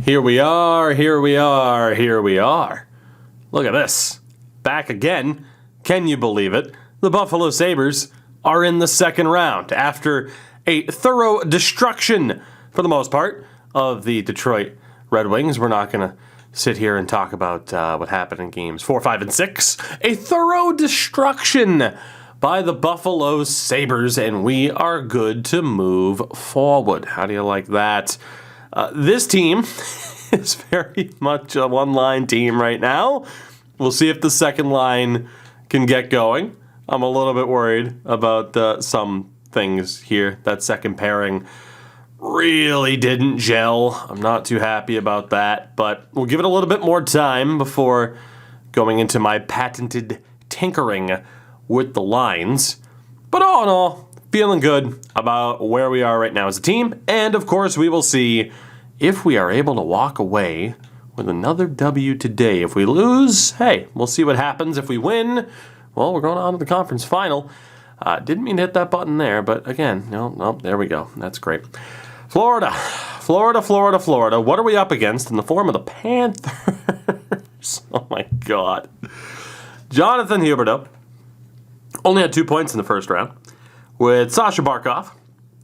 Here we are, here we are, here we are. Look at this. Back again. Can you believe it? The Buffalo Sabres are in the second round after a thorough destruction, for the most part, of the Detroit Red Wings. We're not going to sit here and talk about what happened in games 4, 5, and 6. A thorough destruction by the Buffalo Sabres, and we are good to move forward. How do you like that? This team is very much a one-line team right now. We'll see if the second line can get going. I'm a little bit worried about some things here. That second pairing really didn't gel. I'm not too happy about that, but we'll give it a little bit more time before going into my patented tinkering with the lines. But all in all, feeling good about where we are right now as a team, and of course we will see if we are able to walk away with another W today. If we lose, hey, we'll see what happens. If we win, well, we're going on to the conference final. Didn't mean to hit that button there, but again, no, there we go. That's great. Florida. What are we up against in the form of the Panthers? Oh my God. Jonathan Huberdeau only had 2 points in the first round, with Sasha Barkov,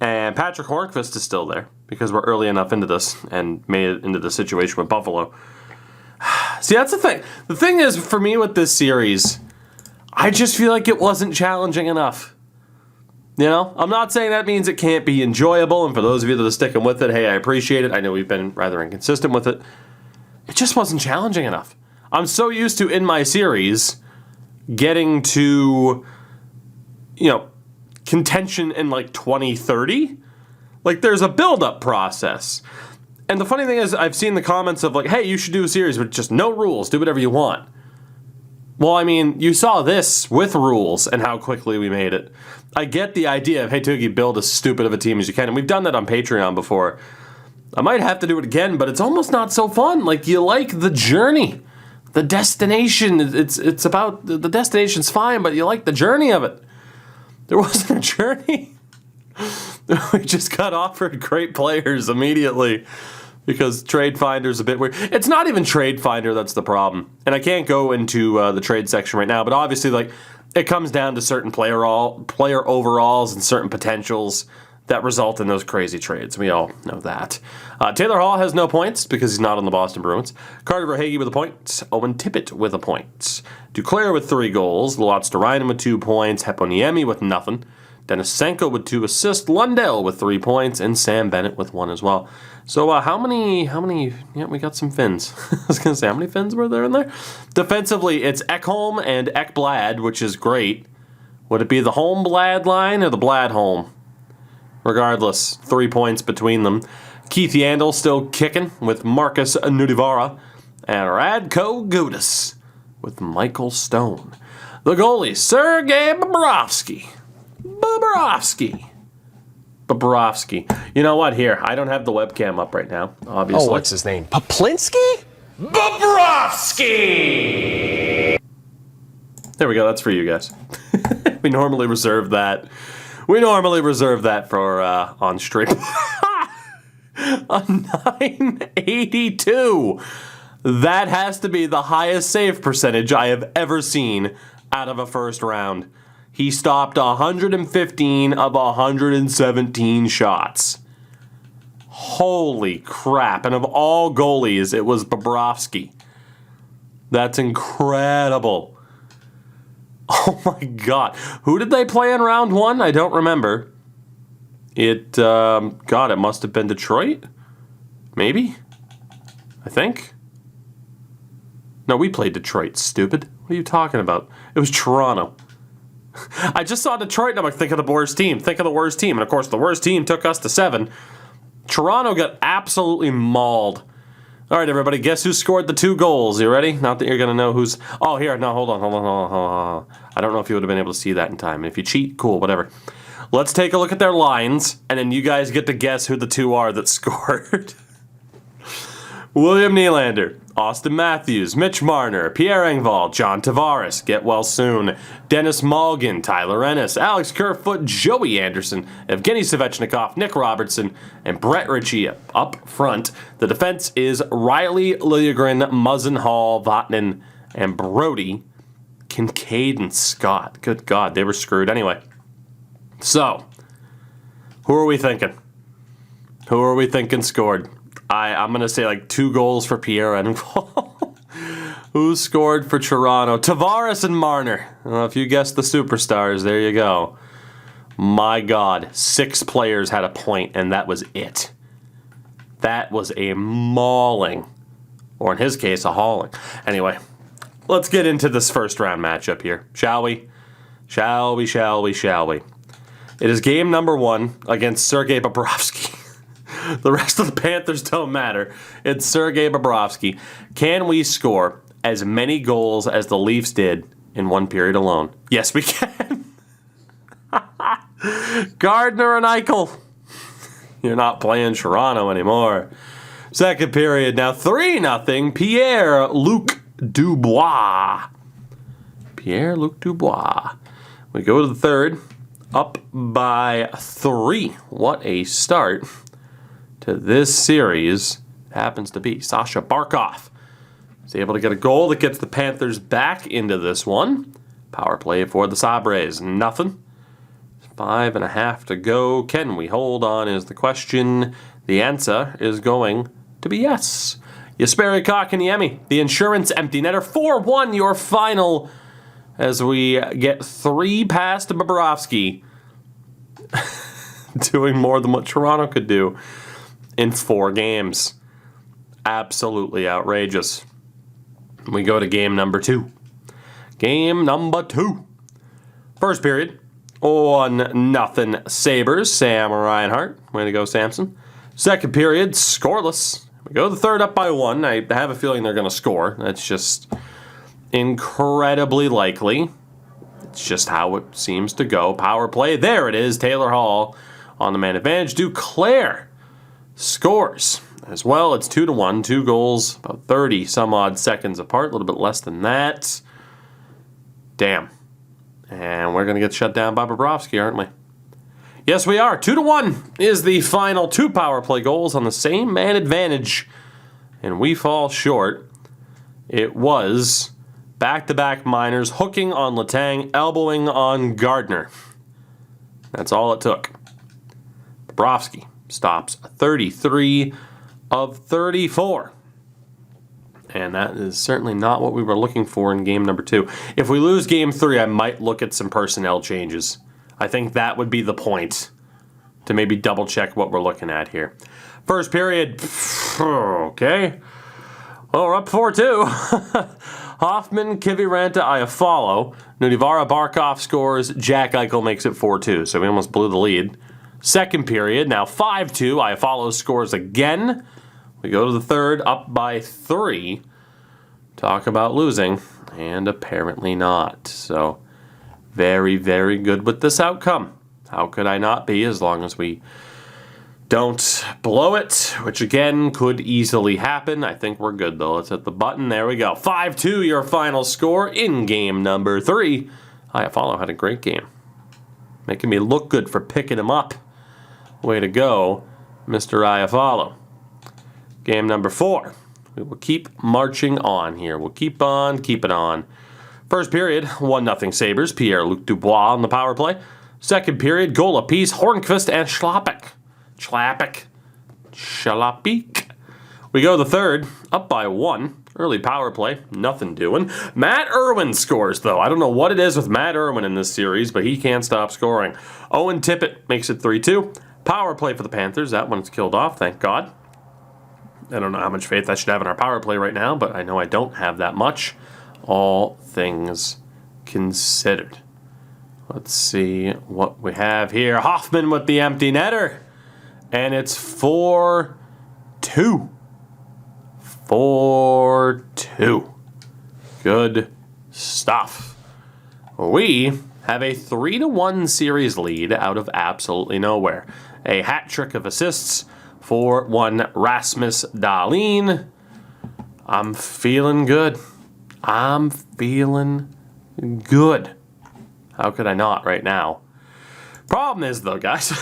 and Patrick Hornqvist is still there because we're early enough into this and made it into the situation with Buffalo. See, that's the thing. The thing is, for me with this series, I just feel like it wasn't challenging enough. You know, I'm not saying that means it can't be enjoyable, and for those of you that are sticking with it, hey, I appreciate it. I know we've been rather inconsistent with it. It just wasn't challenging enough. I'm so used to, in my series, getting to, contention in like 2030. Like, there's a build-up process. And the funny thing is, I've seen the comments of like, hey, you should do a series with just no rules. Do whatever you want. Well, I mean, you saw this with rules and how quickly we made it. I get the idea of, hey, Toogie, build as stupid of a team as you can. And we've done that on Patreon before. I might have to do it again, but it's almost not so fun. Like, you like the journey. The destination, it's about, the destination's fine, but you like the journey of it. There wasn't a journey. We just got offered great players immediately because Trade Finder's a bit weird. It's not even Trade Finder that's the problem. And I can't go into the trade section right now, but obviously, like, it comes down to certain player overalls and certain potentials that result in those crazy trades. We all know that. Taylor Hall has no points because he's not on the Boston Bruins. Carter Verhaeghe with a point. Owen Tippett with a point. Duclair with 3 goals. Luotz-Derainen with 2 points. Heponiemi with nothing. Denisenko with 2 assists. Lundell with 3 points. And Sam Bennett with 1 as well. So how many, yeah, we got some Finns. I was going to say, how many Finns were there in there? Defensively, it's Ekholm and Ekblad, which is great. Would it be the Holmblad line or the Blad-Holm? Regardless, 3 points between them. Keith Yandel still kicking with Marcus Nudivara. And Radko Gudas with Michael Stone. The goalie, Sergei Bobrovsky. You know what? Here, I don't have the webcam up right now, obviously. Oh, what's his name? Poplinsky? Bobrovsky! There we go. That's for you guys. We normally reserve that. For on stream. A 982. That has to be the highest save percentage I have ever seen out of a first round. He stopped 115 of 117 shots. Holy crap. And of all goalies, it was Bobrovsky. That's incredible. Oh my God. Who did they play in round 1? I don't remember. It must have been Detroit? Maybe? I think? No, we played Detroit, stupid. What are you talking about? It was Toronto. I just saw Detroit and I'm like, think of the worst team. And of course, the worst team took us to 7. Toronto got absolutely mauled. All right, everybody, guess who scored the 2 goals? You ready? Not that you're going to know who's... Oh, here. No, hold on. I don't know if you would have been able to see that in time. If you cheat, cool, whatever. Let's take a look at their lines, and then you guys get to guess who the 2 are that scored. William Nylander, Austin Matthews, Mitch Marner, Pierre Engvall, John Tavares, get well soon, Dennis Malgin, Tyler Ennis, Alex Kerfoot, Joey Anderson, Evgeny Svechnikov, Nick Robertson, and Brett Ritchie up front. The defense is Riley, Liljegren, Muzzin, Hall, Vatanen, and Brody. Kincaid and Scott. Good God, they were screwed anyway. So, who are we thinking? Who are we thinking scored? I'm going to say like 2 goals for Pierre Engvall. Who scored for Toronto? Tavares and Marner. Well, if you guessed the superstars, there you go. My God, 6 players had a point, and that was it. That was a mauling. Or in his case, a hauling. Anyway, let's get into this first round matchup here, shall we? Shall we? It is game number 1 against Sergei Bobrovsky. The rest of the Panthers don't matter. It's Sergei Bobrovsky. Can we score as many goals as the Leafs did in 1 period alone? Yes, we can. Gardner and Eichel. You're not playing Toronto anymore. Second period, now 3-0. Pierre-Luc Dubois. Pierre-Luc Dubois. We go to the third, up by 3. What a start to this series happens to be. Sasha Barkov is able to get a goal that gets the Panthers back into this one. Power play for the Sabres, nothing. 5.5 to go. Can we hold on is the question. The answer is going to be yes. Jesperi Kotkaniemi, the insurance empty netter. 4-1 your final as we get 3 past Bobrovsky. Doing more than what Toronto could do in 4 games. Absolutely outrageous. We go to game number 2. Game number 2. First period, 1-0 Sabres. Sam Reinhart. Way to go, Samson. Second period, scoreless. We go to the third, up by 1. I have a feeling they're going to score. That's just incredibly likely. It's just how it seems to go. Power play. There it is. Taylor Hall on the man advantage. Duclair scores as well. It's 2-1. 2 goals, about 30 some odd seconds apart. A little bit less than that. Damn. And we're going to get shut down by Bobrovsky, aren't we? Yes, we are. 2-1 is the final 2 power play goals on the same man advantage. And we fall short. It was back-to-back minors, hooking on Letang, elbowing on Gardner. That's all it took. Bobrovsky stops 33 of 34. And that is certainly not what we were looking for in game number 2. If we lose game 3, I might look at some personnel changes. I think that would be the point to maybe double check what we're looking at here. First period, okay. Well, we're up 4-2. Hoffman, Kiviranta, Iafallo. Nudivara, Barkov scores. Jack Eichel makes it 4-2, so we almost blew the lead. Second period, now 5-2. Iafallo scores again. We go to the third, up by 3. Talk about losing, and apparently not. So, very, very good with this outcome. How could I not be, as long as we don't blow it, which again could easily happen. I think we're good, though. Let's hit the button. There we go. 5-2, your final score in game number 3. Iafallo had a great game. Making me look good for picking him up. Way to go, Mr. Iafallo. Game number 4. We will keep marching on here. We'll keep on keeping on. First period, 1-0 Sabres. Pierre-Luc Dubois on the power play. Second period, goal apiece. Hornqvist and Schlappick. We go to the third, up by 1. Early power play, nothing doing. Matt Irwin scores, though. I don't know what it is with Matt Irwin in this series, but he can't stop scoring. Owen Tippett makes it 3-2. Power play for the Panthers. That one's killed off, thank God. I don't know how much faith I should have in our power play right now, but I know I don't have that much. All things considered. Let's see what we have here. Hoffman with the empty netter. And it's 4-2. 4-2. Good stuff. We have a 3-1 series lead out of absolutely nowhere. A hat trick of assists for one Rasmus Dahlin. I'm feeling good. I'm feeling good. How could I not right now? Problem is, though, guys,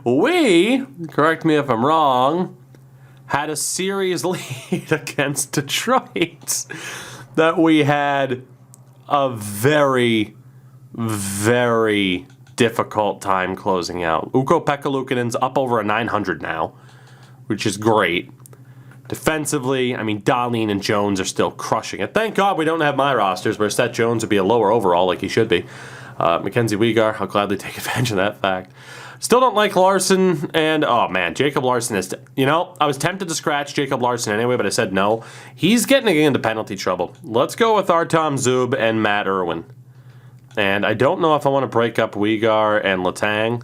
we, correct me if I'm wrong, had a series lead against Detroit that we had a very, very difficult time closing out. Ukko-Pekka Luukkonen's up over a 900 now, which is great. Defensively, I mean, Dahlin and Jones are still crushing it. Thank God we don't have my rosters where Seth Jones would be a lower overall like he should be. Mackenzie Weegar, I'll gladly take advantage of that fact. Still don't like Larson, and oh man, Jacob Larson is... I was tempted to scratch Jacob Larson anyway, but I said no. He's getting into penalty trouble. Let's go with Artem Zub and Matt Irwin. And I don't know if I want to break up Weegar and Letang.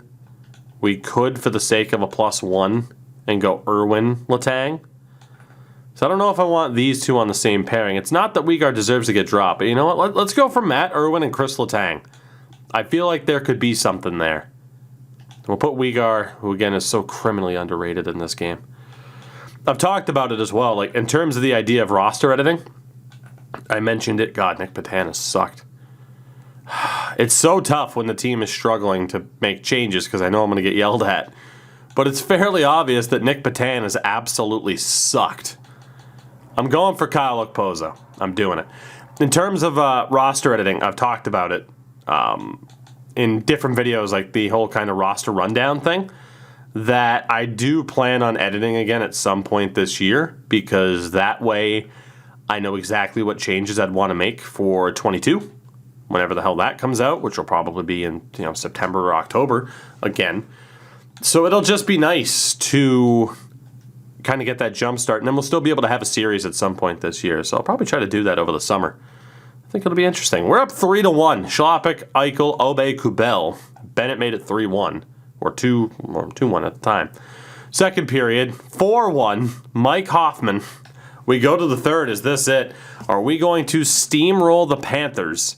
We could, for the sake of a +1, and go Irwin, Letang. So I don't know if I want these two on the same pairing. It's not that Weegar deserves to get dropped, but you know what? Let's go for Matt Irwin and Chris Letang. I feel like there could be something there. We'll put Weegar, who again is so criminally underrated in this game. I've talked about it as well. Like in terms of the idea of roster editing, I mentioned it. God, Nick Patana sucked. It's so tough when the team is struggling to make changes because I know I'm going to get yelled at. But it's fairly obvious that Nick Patan has absolutely sucked. I'm going for Kyle Okposo. I'm doing it. In terms of roster editing, I've talked about it in different videos, like the whole kind of roster rundown thing, that I do plan on editing again at some point this year, because that way I know exactly what changes I'd want to make for 22, whenever the hell that comes out, which will probably be in September or October again. So it'll just be nice to kind of get that jump start, and then we'll still be able to have a series at some point this year. So I'll probably try to do that over the summer. I think it'll be interesting. We're up 3-1. Schlappick, Eichel, Obe, Kubel. Bennett made it 3-1, or 2-1 at the time. Second period, 4-1. Mike Hoffman. We go to the third. Is this it? Are we going to steamroll the Panthers?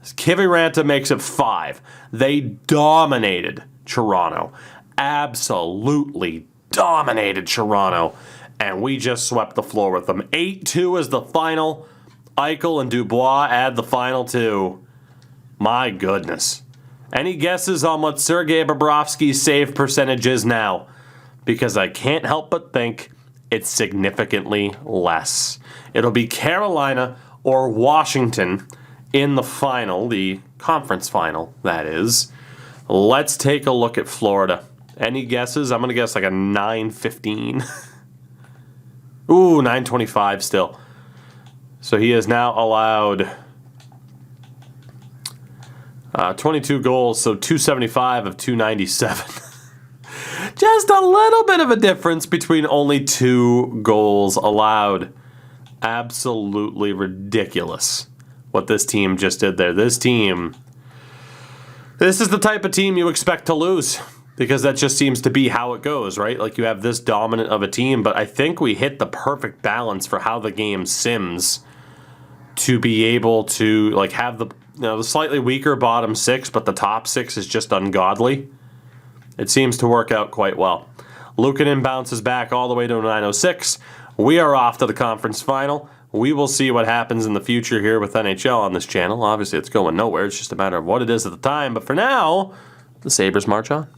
Kiviranta makes it 5. They dominated Toronto. Absolutely dominated Toronto, and we just swept the floor with them. 8-2 is the final. Eichel and Dubois add the final 2. My goodness. Any guesses on what Sergei Bobrovsky's save percentage is now? Because I can't help but think it's significantly less. It'll be Carolina or Washington in the final, the conference final, that is. Let's take a look at Florida. Any guesses? I'm going to guess like a 9:15. Ooh, 9:25 still. So he is now allowed 22 goals, so 275 of 297. Just a little bit of a difference between only 2 goals allowed. Absolutely ridiculous what this team just did there. This is the type of team you expect to lose, because that just seems to be how it goes, right? Like, you have this dominant of a team, but I think we hit the perfect balance for how the game sims to be able to, like, have the slightly weaker bottom 6, but the top 6 is just ungodly. It seems to work out quite well. Luukkonen bounces back all the way to a 906. We are off to the conference final. We will see what happens in the future here with NHL on this channel. Obviously, it's going nowhere. It's just a matter of what it is at the time. But for now, the Sabres march on.